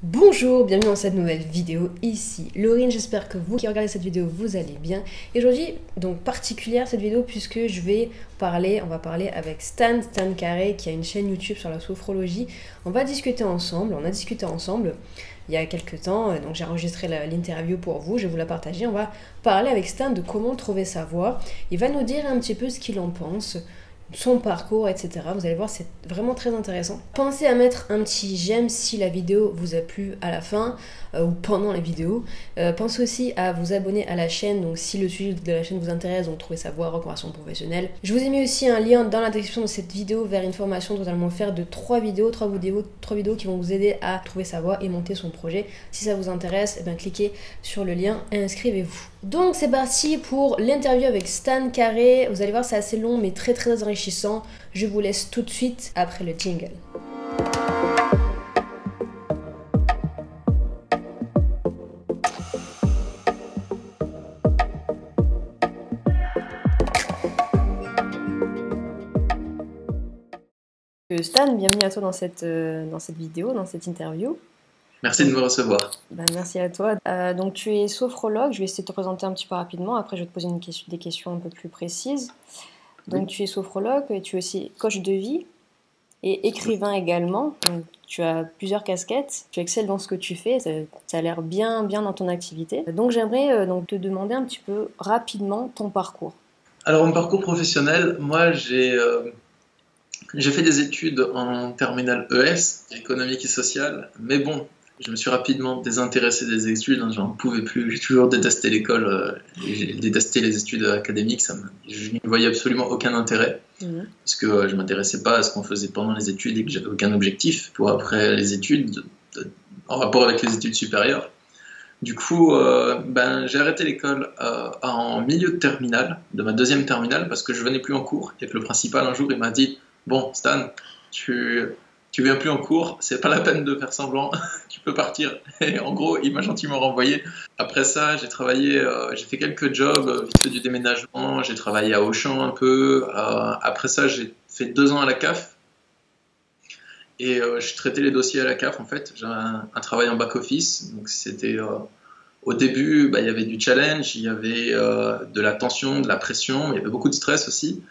Bonjour, bienvenue dans cette nouvelle vidéo, ici Laurine, j'espère que vous qui regardez cette vidéo, vous allez bien. Et aujourd'hui, donc particulière cette vidéo puisque on va parler avec Stan Carré qui a une chaîne YouTube sur la sophrologie. On a discuté ensemble il y a quelques temps, donc j'ai enregistré l'interview pour vous, je vais vous la partager. On va parler avec Stan de comment trouver sa voie. Il va nous dire un petit peu ce qu'il en pense, son parcours, etc. Vous allez voir, c'est vraiment très intéressant. Pensez à mettre un petit j'aime si la vidéo vous a plu à la fin ou pendant la vidéo. Pensez aussi à vous abonner à la chaîne, donc si le sujet de la chaîne vous intéresse, donc trouver sa voie, reconversion professionnelle. Je vous ai mis aussi un lien dans la description de cette vidéo vers une formation totalement offerte de 3 vidéos qui vont vous aider à trouver sa voie et monter son projet. Si ça vous intéresse, eh bien, cliquez sur le lien et inscrivez-vous. Donc c'est parti pour l'interview avec Stan Carré. Vous allez voir, c'est assez long mais très très enrichissant. Je vous laisse tout de suite après le jingle. Stan, bienvenue à toi dans cette vidéo, dans cette interview. Merci de me recevoir. Merci à toi. Donc tu es sophrologue, je vais essayer de te présenter un petit peu rapidement, après je vais te poser des questions un peu plus précises. Donc tu es sophrologue et tu es aussi coach de vie et écrivain également. Donc, tu as plusieurs casquettes, tu excelles dans ce que tu fais, ça a l'air bien dans ton activité. Donc j'aimerais te demander un petit peu rapidement ton parcours. Alors mon parcours professionnel, moi j'ai fait des études en terminale ES, économique et sociale, mais bon, je me suis rapidement désintéressé des études, j'en pouvais plus, j'ai toujours détesté l'école, j'ai détesté les études académiques, je n'y voyais absolument aucun intérêt, parce que je ne m'intéressais pas à ce qu'on faisait pendant les études et que j'avais aucun objectif pour après les études, en rapport avec les études supérieures. Du coup, j'ai arrêté l'école en milieu de terminale, de ma deuxième terminale, parce que je venais plus en cours, et que le principal un jour il m'a dit « Bon Stan, tu viens plus en cours, c'est pas la peine de faire semblant, tu peux partir. » Et en gros, il m'a gentiment renvoyé. Après ça, j'ai travaillé, j'ai fait quelques jobs, vite fait du déménagement, j'ai travaillé à Auchan un peu. Après ça, j'ai fait 2 ans à la CAF. Et je traitais les dossiers à la CAF en fait. J'avais un travail en back-office. Donc c'était au début, il y avait du challenge, il y avait de la tension, de la pression, il y avait beaucoup de stress aussi.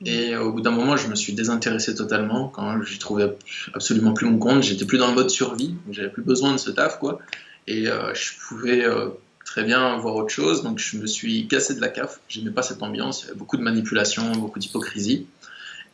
Et au bout d'un moment, je me suis désintéressé totalement quand j'y trouvais absolument plus mon compte. J'étais plus dans le mode survie, j'avais plus besoin de ce taf, quoi. Et je pouvais très bien voir autre chose. Donc je me suis cassé de la CAF. J'aimais pas cette ambiance. Il y avait beaucoup de manipulation, beaucoup d'hypocrisie.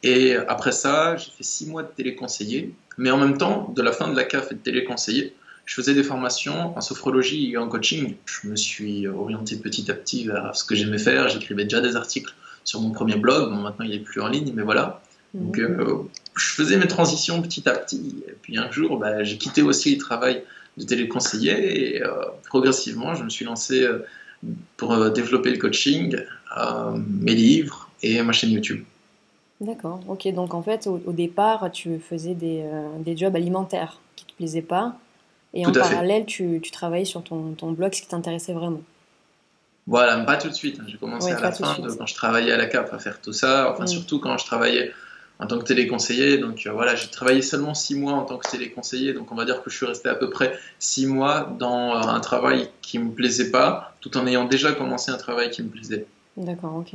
Et après ça, j'ai fait 6 mois de téléconseiller. Mais en même temps, de la fin de la CAF et de téléconseiller, je faisais des formations en sophrologie et en coaching. Je me suis orienté petit à petit vers ce que j'aimais faire. J'écrivais déjà des articles sur mon premier blog. Bon, maintenant, il n'est plus en ligne, mais voilà. Donc, je faisais mes transitions petit à petit. Et puis un jour, j'ai quitté aussi le travail de téléconseiller. Et progressivement, je me suis lancé pour développer le coaching, mes livres et ma chaîne YouTube. D'accord, ok. Donc en fait, au départ, tu faisais des jobs alimentaires qui ne te plaisaient pas. Et en parallèle, tu travaillais sur ton blog, ce qui t'intéressait vraiment. Voilà, pas tout de suite. J'ai commencé à la fin, quand je travaillais à la CAF, à faire tout ça. Enfin, surtout quand je travaillais en tant que téléconseiller. Donc voilà, j'ai travaillé seulement 6 mois en tant que téléconseiller. Donc on va dire que je suis resté à peu près 6 mois dans un travail qui ne me plaisait pas, tout en ayant déjà commencé un travail qui me plaisait. D'accord, ok.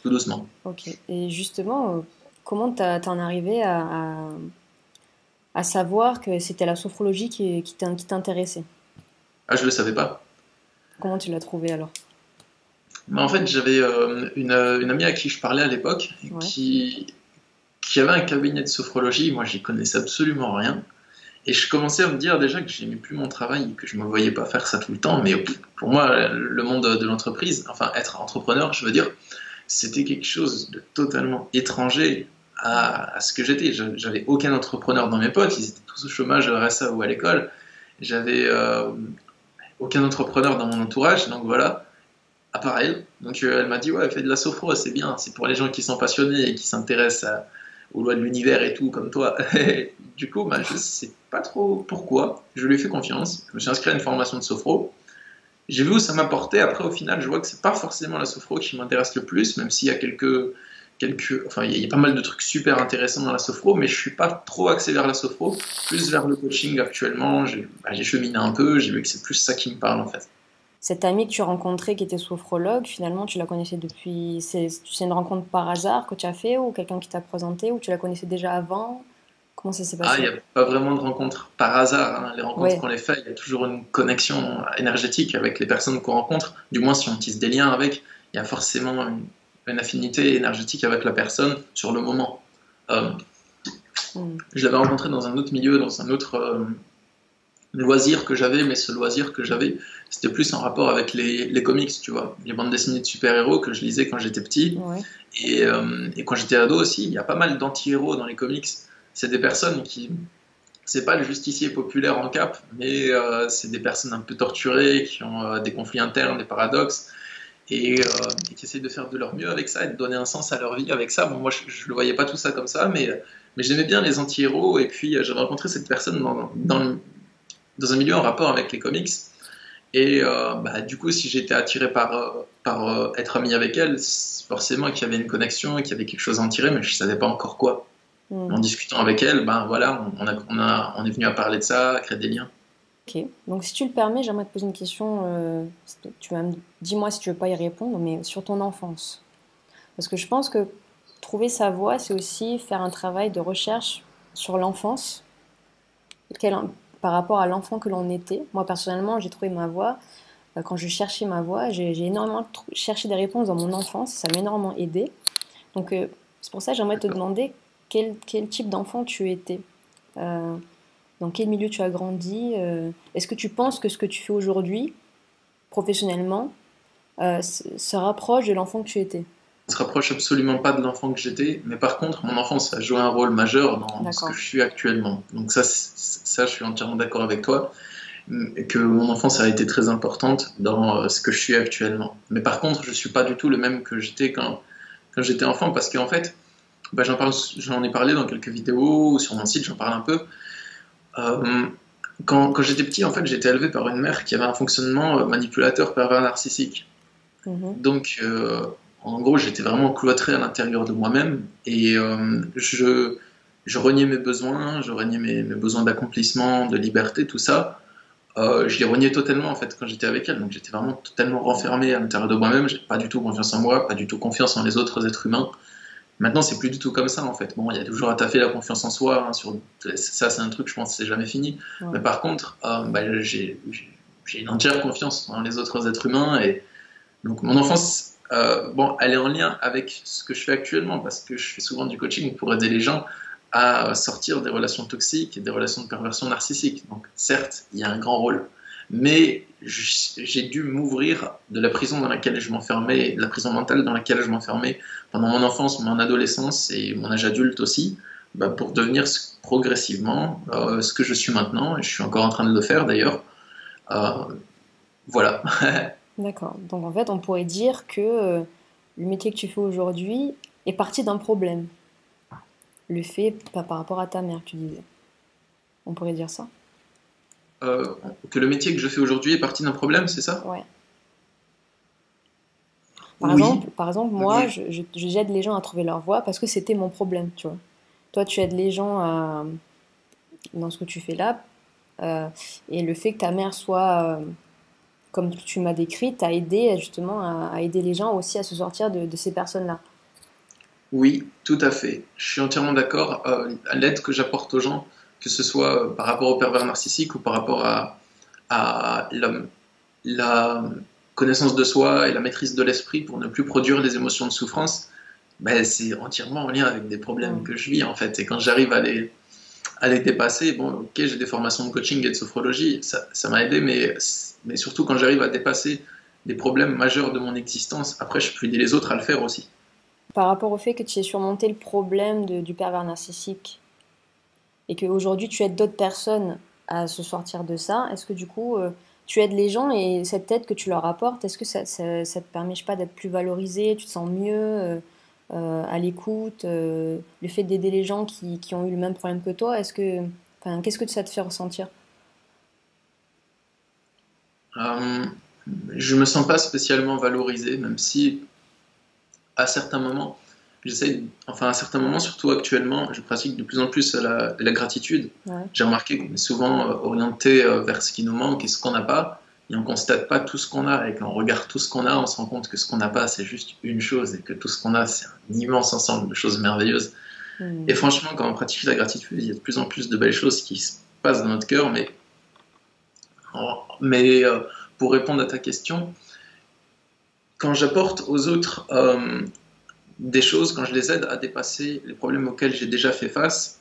Tout doucement. Ok. Et justement, comment t'en arrivé à savoir que c'était la sophrologie qui t'intéressait? Ah, je ne le savais pas. Comment tu l'as trouvé alors? En fait, j'avais une amie à qui je parlais à l'époque qui avait un cabinet de sophrologie. Moi, j'y connaissais absolument rien. Et je commençais à me dire déjà que j'aimais plus mon travail, que je ne me voyais pas faire ça tout le temps. Mais pour moi, le monde de l'entreprise, enfin être entrepreneur, je veux dire, c'était quelque chose de totalement étranger à ce que j'étais. J'avais aucun entrepreneur dans mes potes, ils étaient tous au chômage, au RSA ou à l'école. J'avais aucun entrepreneur dans mon entourage, donc voilà, à part elle. Donc elle m'a dit, ouais, fais de la sophro, c'est bien, c'est pour les gens qui sont passionnés et qui s'intéressent aux lois de l'univers et tout, comme toi. Du coup, je ne sais pas trop pourquoi, je lui ai fait confiance, je me suis inscrit à une formation de sophro. J'ai vu où ça m'apportait. Après, au final, je vois que c'est pas forcément la sophro qui m'intéresse le plus, même s'il y a quelques enfin, il y a pas mal de trucs super intéressants dans la sophro, mais je suis pas trop axé vers la sophro, plus vers le coaching actuellement. J'ai cheminé un peu, j'ai vu que c'est plus ça qui me parle en fait. Cette amie que tu as rencontrée qui était sophrologue, finalement, tu la connaissais depuis. C'est une rencontre par hasard que tu as fait ou quelqu'un qui t'a présenté ou tu la connaissais déjà avant? Comment ça s'est Ah, il passé? n'y a pas vraiment de rencontres par hasard, hein. Les rencontres Oui, qu'on les fait, il y a toujours une connexion énergétique avec les personnes qu'on rencontre. Du moins, si on tisse des liens avec, il y a forcément une affinité énergétique avec la personne sur le moment. Euh, mm, je l'avais rencontré dans un autre milieu, dans un autre loisir que j'avais, mais ce loisir que j'avais, c'était plus en rapport avec les comics, tu vois, les bandes dessinées de super-héros que je lisais quand j'étais petit. ouais. Et quand j'étais ado aussi, il y a pas mal d'anti-héros dans les comics. C'est des personnes qui, c'est pas le justicier populaire en cap, mais c'est des personnes un peu torturées, qui ont des conflits internes, des paradoxes, et qui essayent de faire de leur mieux avec ça et de donner un sens à leur vie avec ça. Bon, moi, je le voyais pas tout ça comme ça, mais j'aimais bien les anti-héros, et puis j'avais rencontré cette personne dans un milieu en rapport avec les comics. Et bah, du coup, si j'étais attiré par être ami avec elle, forcément qu'il y avait une connexion, qu'il y avait quelque chose à en tirer, mais je savais pas encore quoi. Mm. En discutant avec elle, ben voilà, on est venu à parler de ça, à créer des liens. Ok. Donc, si tu le permets, j'aimerais te poser une question. Dis-moi si tu veux pas y répondre, mais sur ton enfance. Parce que je pense que trouver sa voie, c'est aussi faire un travail de recherche sur l'enfance, quel- par rapport à l'enfant que l'on était. Moi, personnellement, j'ai trouvé ma voie. Quand je cherchais ma voie, j'ai énormément cherché des réponses dans mon enfance. Ça m'a énormément aidé. Donc, c'est pour ça que j'aimerais te D'accord. demander quel type d'enfant tu étais. Euh, dans quel milieu tu as grandi. Est-ce que tu penses que ce que tu fais aujourd'hui, professionnellement, se rapproche de l'enfant que tu étais? On se rapproche absolument pas de l'enfant que j'étais, mais par contre, mon enfance a joué un rôle majeur dans ce que D'accord. je suis actuellement. Donc ça, je suis entièrement d'accord avec toi, et que mon enfance a été très importante dans ce que je suis actuellement. Mais par contre, je suis pas du tout le même que j'étais quand j'étais enfant, parce qu'en fait, bah, j'en ai parlé dans quelques vidéos, sur mon site, j'en parle un peu. Euh, quand j'étais petit, en fait, j'ai été élevé par une mère qui avait un fonctionnement manipulateur pervers narcissique. Mhm. Donc, en gros, j'étais vraiment cloîtré à l'intérieur de moi-même et je reniais mes besoins, je reniais mes besoins d'accomplissement, de liberté, tout ça. Je les reniais totalement en fait quand j'étais avec elle. Donc, j'étais vraiment totalement renfermé à l'intérieur de moi-même. J'ai pas du tout confiance en moi, pas du tout confiance en les autres êtres humains. Maintenant, c'est plus du tout comme ça en fait. Bon, il y a toujours à taffer la confiance en soi, hein, ça, c'est un truc, je pense, c'est jamais fini. Mais Ouais. par contre, bah, j'ai une entière confiance en les autres êtres humains et donc mon enfance, bon, elle est en lien avec ce que je fais actuellement parce que je fais souvent du coaching pour aider les gens à sortir des relations toxiques et des relations de perversion narcissique. Donc certes, il y a un grand rôle, mais j'ai dû m'ouvrir de la prison dans laquelle je m'enfermais, de la prison mentale dans laquelle je m'enfermais pendant mon enfance, mon adolescence et mon âge adulte aussi, bah, pour devenir progressivement ce que je suis maintenant, et je suis encore en train de le faire d'ailleurs. Euh, voilà. D'accord. Donc en fait, on pourrait dire que le métier que tu fais aujourd'hui est parti d'un problème. Le fait par rapport à ta mère, tu disais. On pourrait dire ça? euh, que le métier que je fais aujourd'hui est parti d'un problème, c'est ça? Ouais. Oui, Par exemple, moi, oui, j'aide les gens à trouver leur voie parce que c'était mon problème, tu vois. Toi, tu aides les gens dans ce que tu fais là, euh, et le fait que ta mère soit, comme tu m'as décrit, t'a aidé justement à aider les gens aussi à se sortir de ces personnes-là. oui, tout à fait. Je suis entièrement d'accord. À l'aide que j'apporte aux gens, que ce soit par rapport au pervers narcissique ou par rapport à la connaissance de soi et la maîtrise de l'esprit pour ne plus produire les émotions de souffrance, ben, c'est entièrement en lien avec des problèmes Mm. que je vis en fait. Et quand j'arrive à les dépasser, bon, ok, j'ai des formations de coaching et de sophrologie, ça m'a aidé, mais surtout quand j'arrive à dépasser des problèmes majeurs de mon existence, après je peux aider les autres à le faire aussi. Par rapport au fait que tu aies surmonté le problème du pervers narcissique et qu'aujourd'hui tu aides d'autres personnes à se sortir de ça, est-ce que du coup tu aides les gens et cette aide que tu leur apportes, est-ce que ça te permet, je sais pas, d'être plus valorisé, tu te sens mieux à l'écoute, le fait d'aider les gens qui ont eu le même problème que toi, enfin, qu'est-ce que ça te fait ressentir? Euh, je me sens pas spécialement valorisé, même si à certains moments, enfin à certains moments, surtout actuellement, je pratique de plus en plus la gratitude. Ouais. J'ai remarqué qu'on est souvent orienté vers ce qui nous manque et ce qu'on n'a pas, et on constate pas tout ce qu'on a. Et quand on regarde tout ce qu'on a, on se rend compte que ce qu'on n'a pas, c'est juste une chose, et que tout ce qu'on a, c'est un immense ensemble de choses merveilleuses. Et franchement, quand on pratique la gratitude, il y a de plus en plus de belles choses qui se passent dans notre cœur. Mais pour répondre à ta question, quand j'apporte aux autres des choses, quand je les aide à dépasser les problèmes auxquels j'ai déjà fait face,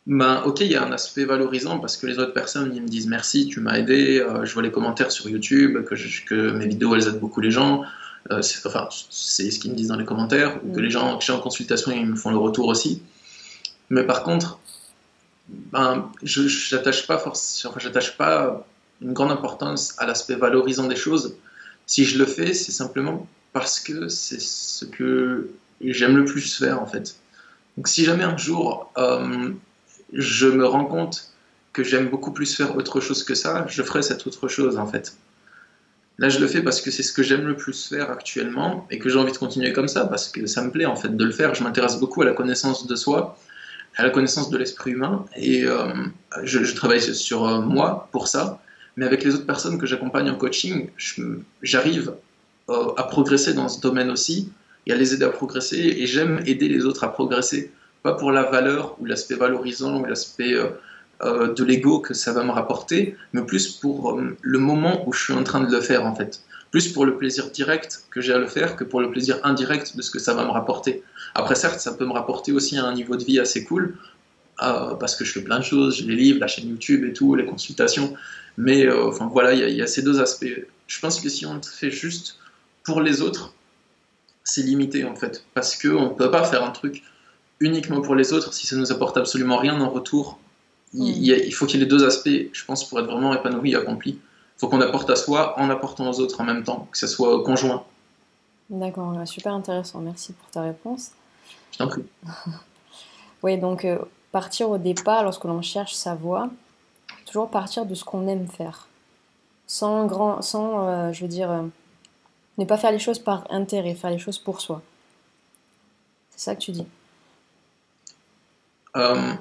ben, ok, il y a un aspect valorisant parce que les autres personnes ils me disent merci, tu m'as aidé, je vois les commentaires sur YouTube, que mes vidéos elles aident beaucoup les gens, enfin, c'est ce qu'ils me disent dans les commentaires, ou que les gens que j'ai en consultation ils me font le retour aussi. Mais par contre, ben, j'attache pas une grande importance à l'aspect valorisant des choses. Si je le fais, c'est simplement parce que c'est ce que j'aime le plus faire en fait. Donc si jamais un jour je me rends compte que j'aime beaucoup plus faire autre chose que ça, je ferai cette autre chose en fait. Là je le fais parce que c'est ce que j'aime le plus faire actuellement et que j'ai envie de continuer comme ça parce que ça me plaît en fait de le faire. Je m'intéresse beaucoup à la connaissance de soi, à la connaissance de l'esprit humain et je travaille sur moi pour ça. Mais avec les autres personnes que j'accompagne en coaching, j'arrive à progresser dans ce domaine aussi et à les aider à progresser. Et j'aime aider les autres à progresser, pas pour la valeur ou l'aspect valorisant ou l'aspect de l'ego que ça va me rapporter, mais plus pour le moment où je suis en train de le faire en fait. Plus pour le plaisir direct que j'ai à le faire que pour le plaisir indirect de ce que ça va me rapporter. Après certes, ça peut me rapporter aussi un niveau de vie assez cool, parce que je fais plein de choses, j'ai les livres, la chaîne YouTube et tout, les consultations. Mais enfin voilà, il y a ces deux aspects. Je pense que si on le fait juste pour les autres, c'est limité en fait, parce qu'on ne peut pas faire un truc uniquement pour les autres si ça nous apporte absolument rien en retour. Il faut qu'il y ait les deux aspects, je pense, pour être vraiment épanoui et accompli. Il faut qu'on apporte à soi en apportant aux autres en même temps, que ce soit conjoint. D'accord, super intéressant. Merci pour ta réponse. Je t'en prie. Oui, donc partir au départ, lorsque l'on cherche sa voie, toujours partir de ce qu'on aime faire. Je veux dire, ne pas faire les choses par intérêt, faire les choses pour soi. C'est ça que tu dis. Pas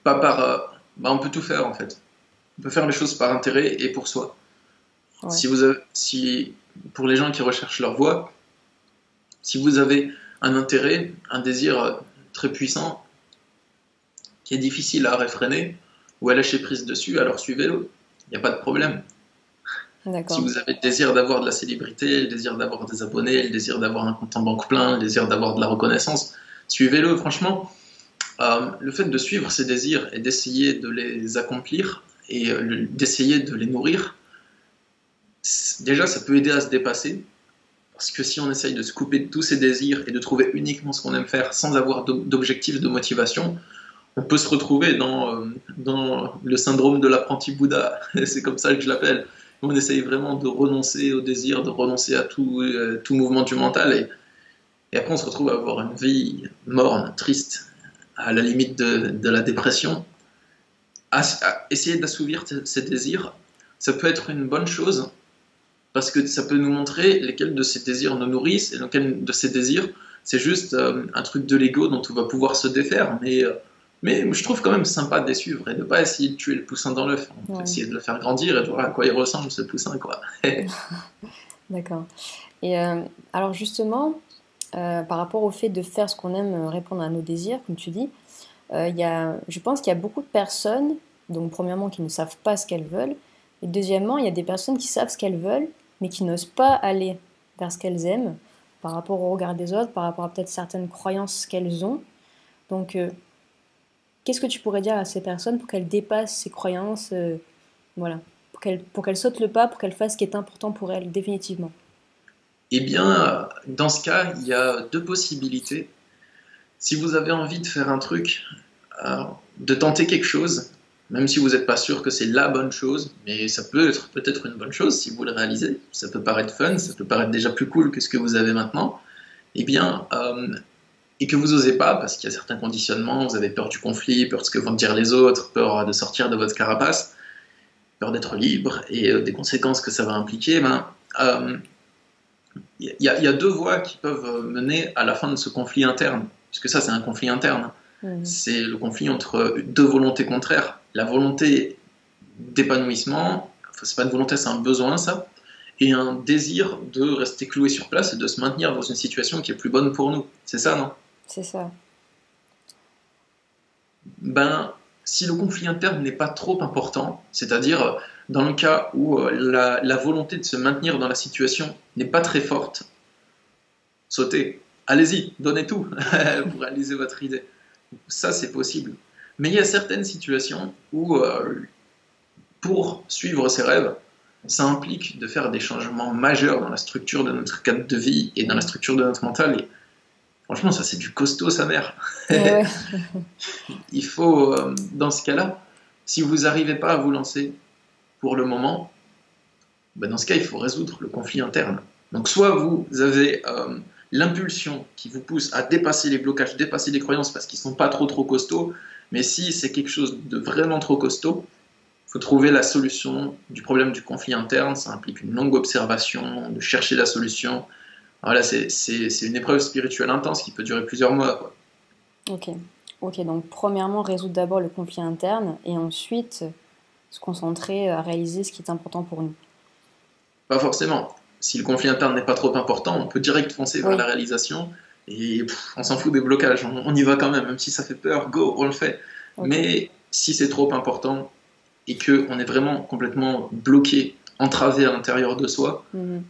par... on peut tout faire en fait. On peut faire les choses par intérêt et pour soi. Ouais. Pour les gens qui recherchent leur voie, si vous avez un intérêt, un désir très puissant, qui est difficile à réfréner ou à lâcher prise dessus, alors suivez-le. Il n'y a pas de problème. Si vous avez le désir d'avoir de la célébrité, le désir d'avoir des abonnés, le désir d'avoir un compte en banque plein, le désir d'avoir de la reconnaissance, suivez-le. Franchement, le fait de suivre ces désirs et d'essayer de les accomplir et d'essayer de les nourrir, déjà ça peut aider à se dépasser. Parce que si on essaye de se couper de tous ces désirs et de trouver uniquement ce qu'on aime faire sans avoir d'objectif, de motivation, on peut se retrouver dans le syndrome de l'apprenti Bouddha. C'est comme ça que je l'appelle. On essaye vraiment de renoncer au désir, de renoncer à tout mouvement du mental. Et après, on se retrouve à avoir une vie morne, triste, à la limite de la dépression. À essayer d'assouvir ces désirs, ça peut être une bonne chose, parce que ça peut nous montrer lesquels de ces désirs nous nourrissent et lesquels de ces désirs, c'est juste un truc de l'ego dont on va pouvoir se défaire. Mais je trouve quand même sympa de les suivre et de ne pas essayer de tuer le poussin dans l'œuf. On peut essayer de le faire grandir et de voir à quoi il ressemble ce poussin, quoi. D'accord. Et alors justement, par rapport au fait de faire ce qu'on aime, répondre à nos désirs, comme tu dis, je pense qu'il y a beaucoup de personnes, donc premièrement, qui ne savent pas ce qu'elles veulent, et deuxièmement, il y a des personnes qui savent ce qu'elles veulent, mais qui n'osent pas aller vers ce qu'elles aiment, par rapport au regard des autres, par rapport à peut-être certaines croyances qu'elles ont. Donc, qu'est-ce que tu pourrais dire à ces personnes pour qu'elles dépassent ces croyances, voilà, pour qu'elles sautent le pas, pour qu'elles fassent ce qui est important pour elles, définitivement? Eh bien, dans ce cas, il y a deux possibilités. Si vous avez envie de faire un truc, de tenter quelque chose, même si vous n'êtes pas sûr que c'est la bonne chose, mais ça peut être peut-être une bonne chose si vous le réalisez, ça peut paraître fun, ça peut paraître déjà plus cool que ce que vous avez maintenant, eh bien, et que vous n'osez pas, parce qu'il y a certains conditionnements, vous avez peur du conflit, peur de ce que vont dire les autres, peur de sortir de votre carapace, peur d'être libre, et des conséquences que ça va impliquer, il y a deux voies qui peuvent mener à la fin de ce conflit interne, puisque ça c'est un conflit interne. Mhm. C'est le conflit entre deux volontés contraires. La volonté d'épanouissement, enfin c'est pas une volonté, c'est un besoin ça, et un désir de rester cloué sur place et de se maintenir dans une situation qui est plus bonne pour nous. C'est ça, non? C'est ça. Ben, si le conflit interne n'est pas trop important, c'est-à-dire dans le cas où la volonté de se maintenir dans la situation n'est pas très forte, sautez, allez-y, donnez tout pour réaliser votre idée. Ça, c'est possible. Mais il y a certaines situations où, pour suivre ses rêves, ça implique de faire des changements majeurs dans la structure de notre cadre de vie et dans la structure de notre mental. Et franchement, ça, c'est du costaud, sa mère. Ouais. Il faut, dans ce cas-là, si vous n'arrivez pas à vous lancer pour le moment, ben dans ce cas, il faut résoudre le conflit interne. Donc, soit vous avez l'impulsion qui vous pousse à dépasser les blocages, dépasser les croyances parce qu'ils ne sont pas trop costauds, mais si c'est quelque chose de vraiment trop costaud, il faut trouver la solution du problème du conflit interne. Ça implique une longue observation, de chercher la solution. Voilà, c'est une épreuve spirituelle intense qui peut durer plusieurs mois, quoi. Ok. Ok, donc premièrement, résoudre d'abord le conflit interne et ensuite se concentrer à réaliser ce qui est important pour nous. Pas forcément. Si le conflit interne n'est pas trop important, on peut direct foncer vers la Oui, réalisation et on s'en fout des blocages. On y va quand même si ça fait peur, go, on le fait. ok. Mais si c'est trop important et qu'on est vraiment complètement bloqué, entravé à l'intérieur de soi, Mhm.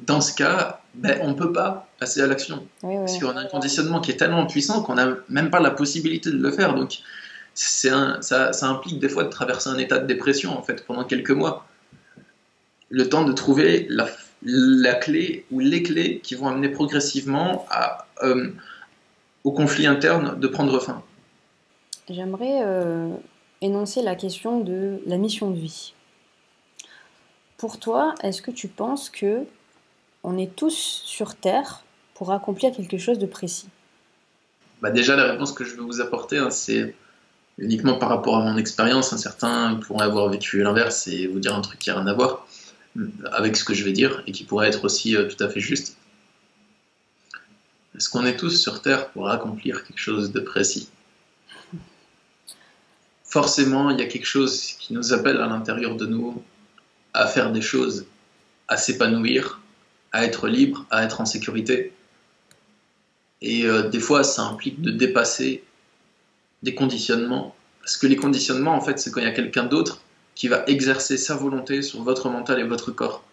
dans ce cas, ben, on ne peut pas passer à l'action. Oui, Parce oui. qu'on a un conditionnement qui est tellement puissant qu'on n'a même pas la possibilité de le faire. Donc ça implique des fois de traverser un état de dépression en fait, pendant quelques mois. Le temps de trouver la clé ou les clés qui vont amener progressivement au conflit interne de prendre fin. J'aimerais énoncer la question de la mission de vie. Pour toi, est-ce que tu penses que on est tous sur Terre pour accomplir quelque chose de précis? Bah déjà, la réponse que je vais vous apporter, hein, c'est uniquement par rapport à mon expérience. Certains pourraient avoir vécu l'inverse et vous dire un truc qui n'a rien à voir avec ce que je vais dire et qui pourrait être aussi tout à fait juste. Est-ce qu'on est tous sur Terre pour accomplir quelque chose de précis? Forcément, il y a quelque chose qui nous appelle à l'intérieur de nous à faire des choses, à s'épanouir, à être libre, à être en sécurité. Et des fois, ça implique de dépasser des conditionnements. Parce que les conditionnements, en fait, c'est quand il y a quelqu'un d'autre qui va exercer sa volonté sur votre mental et votre corps.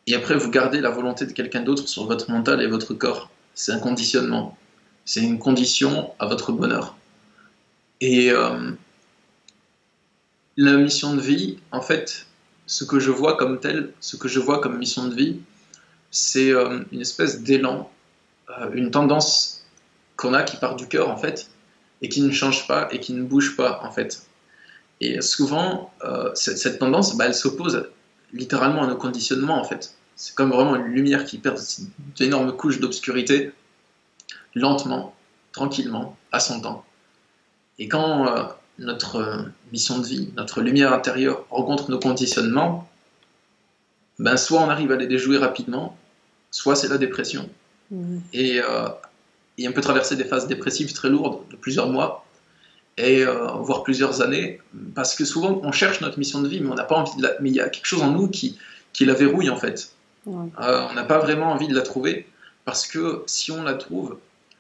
Et après, vous gardez la volonté de quelqu'un d'autre sur votre mental et votre corps. C'est un conditionnement. C'est une condition à votre bonheur. Et la mission de vie, en fait, ce que je vois comme tel, ce que je vois comme mission de vie, c'est une espèce d'élan, une tendance qu'on a qui part du cœur, en fait, et qui ne change pas et qui ne bouge pas, en fait. Et souvent, cette tendance, bah, elle s'oppose littéralement à nos conditionnements, en fait. C'est comme vraiment une lumière qui perd d'énormes couches d'obscurité, lentement, tranquillement, à son temps. Et quand notre mission de vie, notre lumière intérieure rencontre nos conditionnements, ben soit on arrive à les déjouer rapidement, soit c'est la dépression. Mhm. Et on peut traverser des phases dépressives très lourdes de plusieurs mois, et voire plusieurs années, parce que souvent on cherche notre mission de vie, mais on n'a pas envie de mais il y a quelque chose en nous qui la verrouille en fait. Ouais. On n'a pas vraiment envie de la trouver, parce que si on la trouve,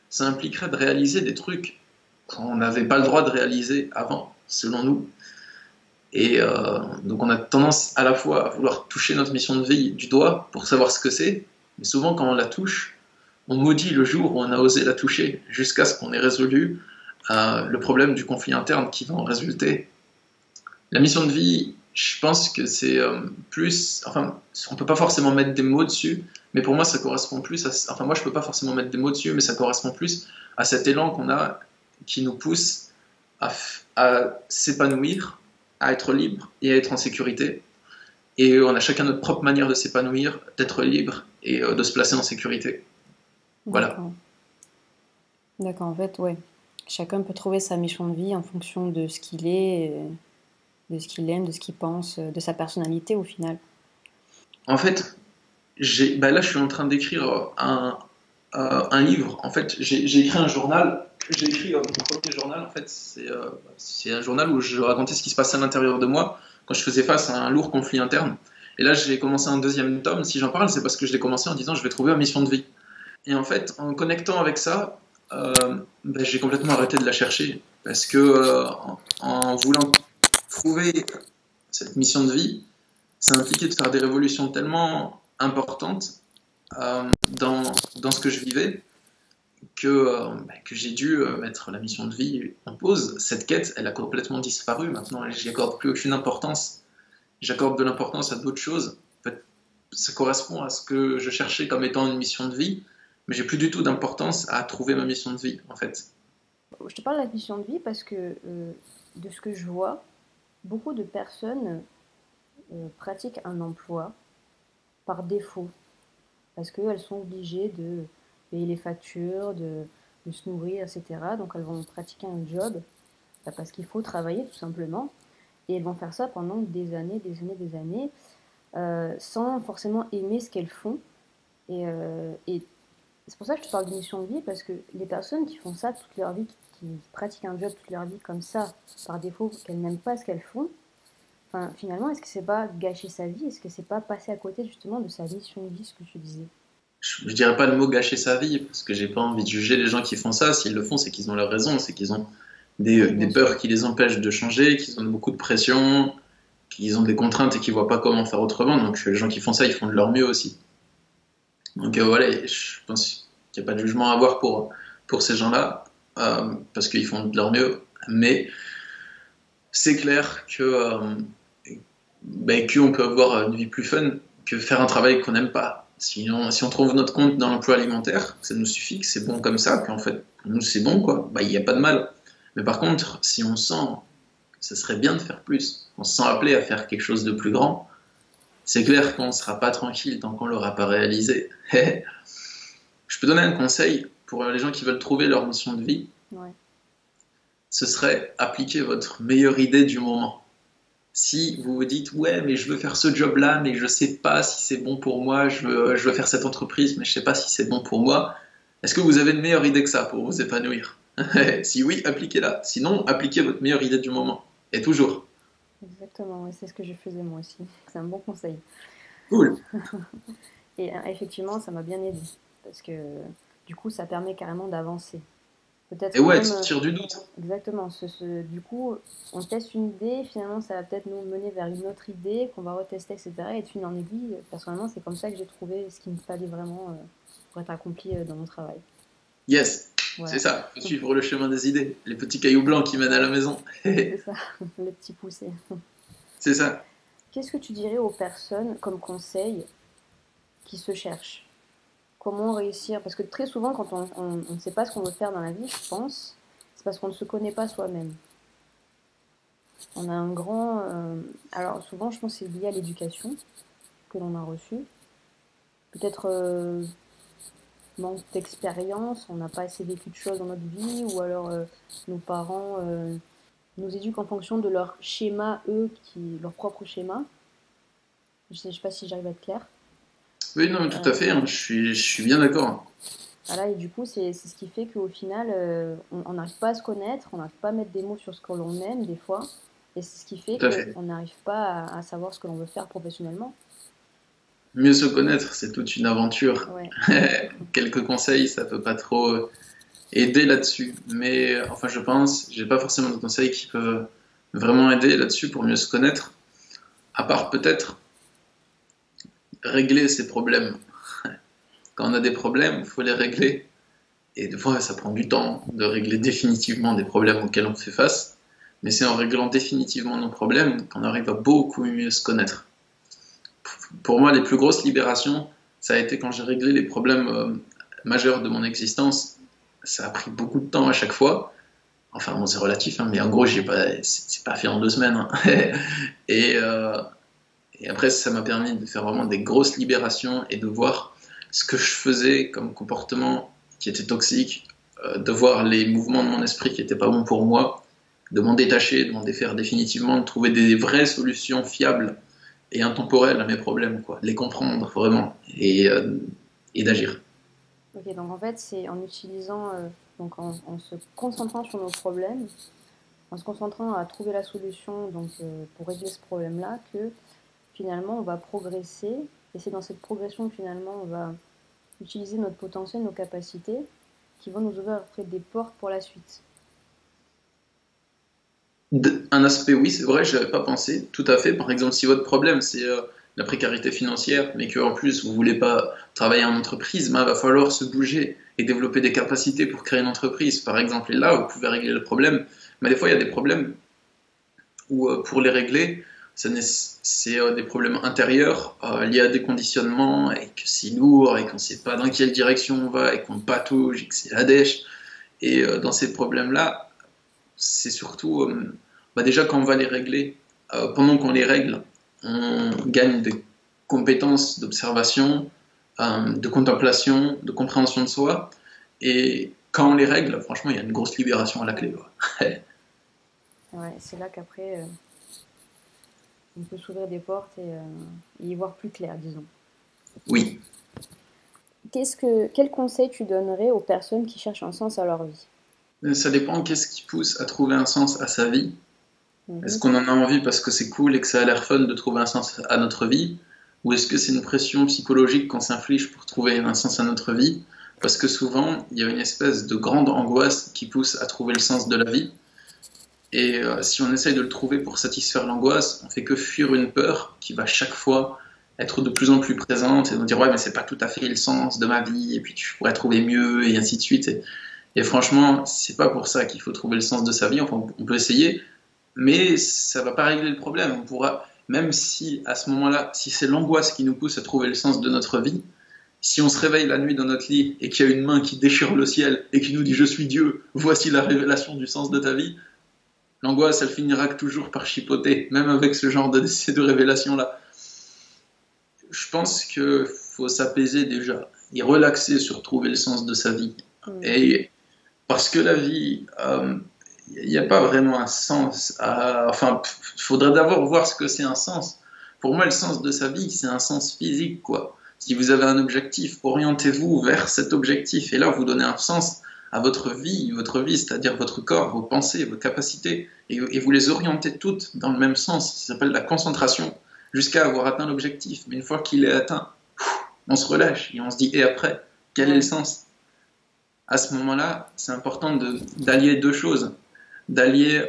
ça impliquerait de réaliser des trucs qu'on n'avait pas le droit de réaliser avant, selon nous. Et donc on a tendance à la fois à vouloir toucher notre mission de vie du doigt pour savoir ce que c'est, mais souvent quand on la touche, on maudit le jour où on a osé la toucher, jusqu'à ce qu'on ait résolu le problème du conflit interne qui va en résulter. La mission de vie, je pense que c'est plus... Enfin, on peut pas forcément mettre des mots dessus, mais pour moi ça correspond plus à... Enfin, moi je peux pas forcément mettre des mots dessus, mais ça correspond plus à cet élan qu'on a qui nous pousse à s'épanouir, à être libre et à être en sécurité. Et on a chacun notre propre manière de s'épanouir, d'être libre et de se placer en sécurité. Voilà. D'accord. D'accord, en fait, ouais. Chacun peut trouver sa mission de vie en fonction de ce qu'il est, de ce qu'il aime, de ce qu'il pense, de sa personnalité au final. En fait, là, je suis en train d'écrire un livre. En fait, j'ai écrit un journal. J'ai écrit mon premier journal. En fait, c'est un journal où je racontais ce qui se passait à l'intérieur de moi quand je faisais face à un lourd conflit interne. Et là, j'ai commencé un deuxième tome. Si j'en parle, c'est parce que je l'ai commencé en disant je vais trouver ma mission de vie. Et en fait, en connectant avec ça, j'ai complètement arrêté de la chercher. Parce que en voulant trouver cette mission de vie, ça impliquait de faire des révolutions tellement importantes dans ce que je vivais que j'ai dû mettre la mission de vie en pause. Cette quête, elle a complètement disparu. Maintenant, j'y accorde plus aucune importance. J'accorde de l'importance à d'autres choses. En fait, ça correspond à ce que je cherchais comme étant une mission de vie, mais j'ai plus du tout d'importance à trouver ma mission de vie, en fait. Je te parle de la mission de vie parce que de ce que je vois, beaucoup de personnes pratiquent un emploi par défaut parce qu'elles sont obligées de payer les factures, de se nourrir, etc. Donc elles vont pratiquer un job parce qu'il faut travailler tout simplement. Et elles vont faire ça pendant des années, sans forcément aimer ce qu'elles font. Et c'est pour ça que je te parle de mission de vie, parce que les personnes qui font ça toute leur vie, qui pratiquent un job toute leur vie comme ça, par défaut, qu'elles n'aiment pas ce qu'elles font, enfin, finalement, est-ce que c'est pas gâcher sa vie? Est-ce que c'est pas passer à côté justement de sa mission de vie, ce que tu disais? Je dirais pas le mot gâcher sa vie, parce que j'ai pas envie de juger les gens qui font ça. S'ils le font, c'est qu'ils ont leur raison, c'est qu'ils ont des peurs qui les empêchent de changer, qu'ils ont beaucoup de pression, qu'ils ont des contraintes et qu'ils voient pas comment faire autrement. Donc les gens qui font ça, ils font de leur mieux aussi. Donc voilà, je pense qu'il n'y a pas de jugement à avoir pour ces gens-là, parce qu'ils font de leur mieux. Mais c'est clair qu'on peut avoir une vie plus fun que faire un travail qu'on n'aime pas. Si on trouve notre compte dans l'emploi alimentaire, ça nous suffit, que c'est bon comme ça, qu'en fait, pour nous c'est bon, quoi, il n'y a pas de mal. Mais par contre, si on sent que ce serait bien de faire plus, on se sent appelé à faire quelque chose de plus grand, c'est clair qu'on ne sera pas tranquille tant qu'on ne l'aura pas réalisé. Je peux donner un conseil pour les gens qui veulent trouver leur mission de vie. Ouais. Ce serait appliquer votre meilleure idée du moment. Si vous vous dites « ouais, mais je veux faire ce job-là, mais je ne sais pas si c'est bon pour moi, je veux faire cette entreprise, mais je ne sais pas si c'est bon pour moi », est-ce que vous avez une meilleure idée que ça pour vous épanouir? Si oui, appliquez-la. Sinon, appliquez votre meilleure idée du moment. Et toujours. Exactement, ouais, c'est ce que je faisais moi aussi. C'est un bon conseil. Cool. Et effectivement, ça m'a bien aidé. Parce que du coup, ça permet carrément d'avancer. Peut-être Et ouais, même, de sortir du doute. exactement. Du coup, on teste une idée, finalement, ça va peut-être nous mener vers une autre idée qu'on va retester, etc. Et de fil en aiguille, personnellement, c'est comme ça que j'ai trouvé ce qu'il me fallait vraiment pour être accompli dans mon travail. Yes, Voilà. c'est ça. Faut suivre le chemin des idées. Les petits cailloux blancs qui mènent à la maison. C'est ça, le petit poussé. C'est ça. Qu'est-ce que tu dirais aux personnes comme conseil qui se cherchent? Comment réussir? Parce que très souvent, quand on ne sait pas ce qu'on veut faire dans la vie, je pense, c'est parce qu'on ne se connaît pas soi-même. On a un grand... alors souvent, je pense que c'est lié à l'éducation que l'on a reçue. Peut-être manque d'expérience, on n'a pas assez vécu de choses dans notre vie, ou alors nos parents nous éduquent en fonction de leur schéma, leur propre schéma. Je sais pas si j'arrive à être claire. Oui, non, mais tout à fait. Hein, je suis bien d'accord. Voilà, et du coup, c'est ce qui fait qu'au final, on n'arrive pas à se connaître, on n'arrive pas à mettre des mots sur ce que l'on aime des fois, et c'est ce qui fait qu'on n'arrive pas à savoir ce que l'on veut faire professionnellement. Mieux se connaître, c'est toute une aventure. Ouais. Quelques conseils, ça peut pas trop aider là-dessus. Mais enfin, je pense, j'ai pas forcément de conseils qui peuvent vraiment aider là-dessus pour mieux se connaître. À part peut-être régler ses problèmes. Quand on a des problèmes, il faut les régler. Et des fois, ça prend du temps de régler définitivement des problèmes auxquels on fait face. Mais c'est en réglant définitivement nos problèmes qu'on arrive à beaucoup mieux se connaître. Pour moi, les plus grosses libérations, ça a été quand j'ai réglé les problèmes majeurs de mon existence. Ça a pris beaucoup de temps à chaque fois. Enfin, bon, c'est relatif, hein, mais en gros, c'est pas fait en 2 semaines. Hein. Et après, ça m'a permis de faire vraiment des grosses libérations et de voir ce que je faisais comme comportement qui était toxique, de voir les mouvements de mon esprit qui n'étaient pas bons pour moi, de m'en détacher, de m'en défaire définitivement, de trouver des vraies solutions fiables et intemporel à mes problèmes, quoi. De les comprendre vraiment et d'agir. Ok, donc en fait, c'est en utilisant, donc en se concentrant sur nos problèmes, en se concentrant à trouver la solution donc, pour régler ce problème-là, que finalement on va progresser. Et c'est dans cette progression que finalement on va utiliser notre potentiel, nos capacités, qui vont nous ouvrir après des portes pour la suite. Un aspect, oui, c'est vrai, je n'avais pas pensé, tout à fait. Par exemple, si votre problème c'est la précarité financière, mais qu'en plus vous voulez pas travailler en entreprise, ben, il va falloir se bouger et développer des capacités pour créer une entreprise, par exemple. Et là, vous pouvez régler le problème. Mais des fois, il y a des problèmes où, pour les régler, c'est des problèmes intérieurs liés à des conditionnements, et que c'est lourd, et qu'on ne sait pas dans quelle direction on va, et qu'on patauge, et que c'est la dèche. Et dans ces problèmes-là, c'est surtout, bah déjà quand on va les régler, pendant qu'on les règle, on gagne des compétences d'observation, de contemplation, de compréhension de soi, et quand on les règle, franchement, il y a une grosse libération à la clé, quoi. Ouais, c'est là qu'après, on peut s'ouvrir des portes et y voir plus clair, disons. Oui. Quel conseil tu donnerais aux personnes qui cherchent un sens à leur vie? Ça dépend qu'est-ce qui pousse à trouver un sens à sa vie. Est-ce Mhm. qu'on en a envie parce que c'est cool et que ça a l'air fun de trouver un sens à notre vie? Ou est-ce que c'est une pression psychologique qu'on s'inflige pour trouver un sens à notre vie? Parce que souvent, il y a une espèce de grande angoisse qui pousse à trouver le sens de la vie. Et si on essaye de le trouver pour satisfaire l'angoisse, on fait que fuir une peur qui va chaque fois être de plus en plus présente et nous dire ouais mais c'est pas tout à fait le sens de ma vie et puis tu pourrais trouver mieux et ainsi de suite. Et franchement, c'est pas pour ça qu'il faut trouver le sens de sa vie. Enfin, on peut essayer, mais ça va pas régler le problème. On pourra, même si à ce moment-là, si c'est l'angoisse qui nous pousse à trouver le sens de notre vie, si on se réveille la nuit dans notre lit et qu'il y a une main qui déchire le ciel et qui nous dit je suis Dieu, voici la révélation du sens de ta vie, l'angoisse elle finira toujours par chipoter, même avec ce genre de révélation-là. Je pense qu'il faut s'apaiser déjà et relaxer sur trouver le sens de sa vie. Et parce que la vie, il n'y a pas vraiment un sens. Enfin, il faudrait d'abord voir ce que c'est un sens. Pour moi, le sens de sa vie, c'est un sens physique, quoi. Si vous avez un objectif, orientez-vous vers cet objectif. Et là, vous donnez un sens à votre vie, c'est-à-dire votre corps, vos pensées, vos capacités, et vous les orientez toutes dans le même sens. Ça s'appelle la concentration, jusqu'à avoir atteint l'objectif. Mais une fois qu'il est atteint, on se relâche et on se dit, et après, quel est le sens? À ce moment-là, c'est important d'allier deux choses. D'allier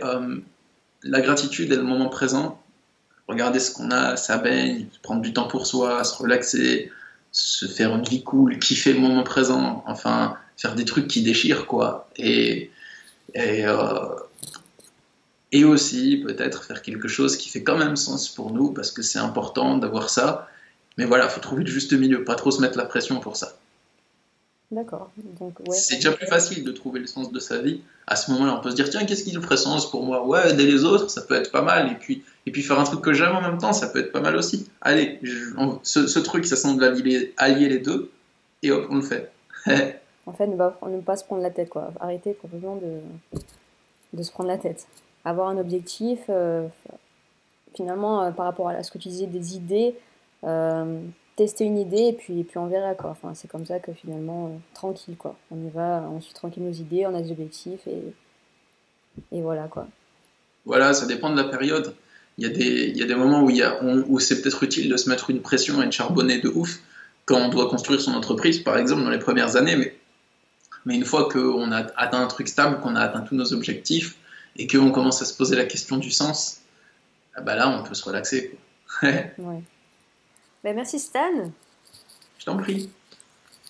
la gratitude et le moment présent. Regarder ce qu'on a, ça baigne, prendre du temps pour soi, se relaxer, se faire une vie cool, kiffer le moment présent, enfin, faire des trucs qui déchirent, quoi. Et aussi, peut-être, faire quelque chose qui fait quand même sens pour nous, parce que c'est important d'avoir ça. Mais voilà, il faut trouver le juste milieu, pas trop se mettre la pression pour ça. D'accord. Donc, ouais. C'est déjà plus facile de trouver le sens de sa vie. À ce moment-là, on peut se dire, tiens, qu'est-ce qui nous ferait sens pour moi? Ouais, aider les autres, ça peut être pas mal. Et puis faire un truc que j'aime en même temps, ça peut être pas mal aussi. Allez, ce truc, ça semble allier les deux. Et hop, on le fait. En fait, ne pas se prendre la tête, quoi. Arrêter complètement de se prendre la tête. Avoir un objectif, finalement, par rapport à ce que tu disais, des idées, tester une idée et puis on verra, quoi. Enfin, c'est comme ça que finalement, tranquille, quoi. On y va, on suit tranquille nos idées, on a des objectifs et voilà, quoi. Voilà, ça dépend de la période. Il y a des moments où c'est peut-être utile de se mettre une pression et de charbonner de ouf quand on doit construire son entreprise, par exemple, dans les premières années. Mais une fois qu'on a atteint un truc stable, qu'on a atteint tous nos objectifs et qu'on commence à se poser la question du sens, bah là, on peut se relaxer, quoi. Ouais. Ben, merci Stan. Je t'en prie.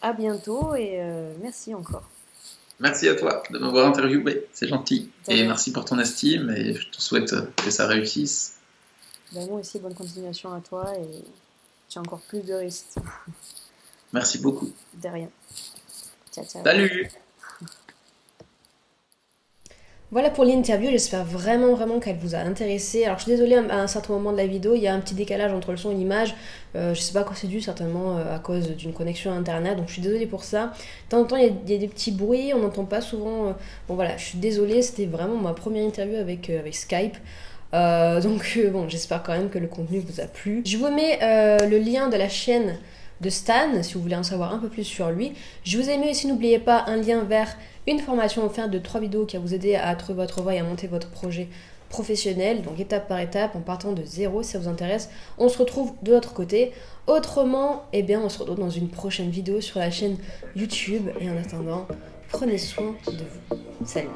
À bientôt et merci encore. Merci à toi de m'avoir interviewé, c'est gentil. De Et rien. merci pour ton estime et je te souhaite que ça réussisse. Ben, moi aussi, bonne continuation à toi et tu as encore plus de risques. Merci beaucoup. De rien. Ciao, ciao. Salut! Voilà pour l'interview, j'espère vraiment qu'elle vous a intéressé. Alors je suis désolée, à un certain moment de la vidéo, il y a un petit décalage entre le son et l'image. Je sais pas à quoi c'est dû, certainement à cause d'une connexion internet, donc je suis désolée pour ça. De temps en temps, il y a des petits bruits, on n'entend pas souvent. Bon voilà, je suis désolée, c'était vraiment ma première interview avec Skype. Bon, j'espère quand même que le contenu vous a plu. Je vous mets le lien de la chaîne de Stan, si vous voulez en savoir un peu plus sur lui. Je vous ai mis aussi, n'oubliez pas, un lien vers une formation offerte de 3 vidéos qui va vous aider à trouver votre voie et à monter votre projet professionnel, donc étape par étape, en partant de zéro, si ça vous intéresse. On se retrouve de l'autre côté. Autrement, eh bien, on se retrouve dans une prochaine vidéo sur la chaîne YouTube. Et en attendant, prenez soin de vous. Salut!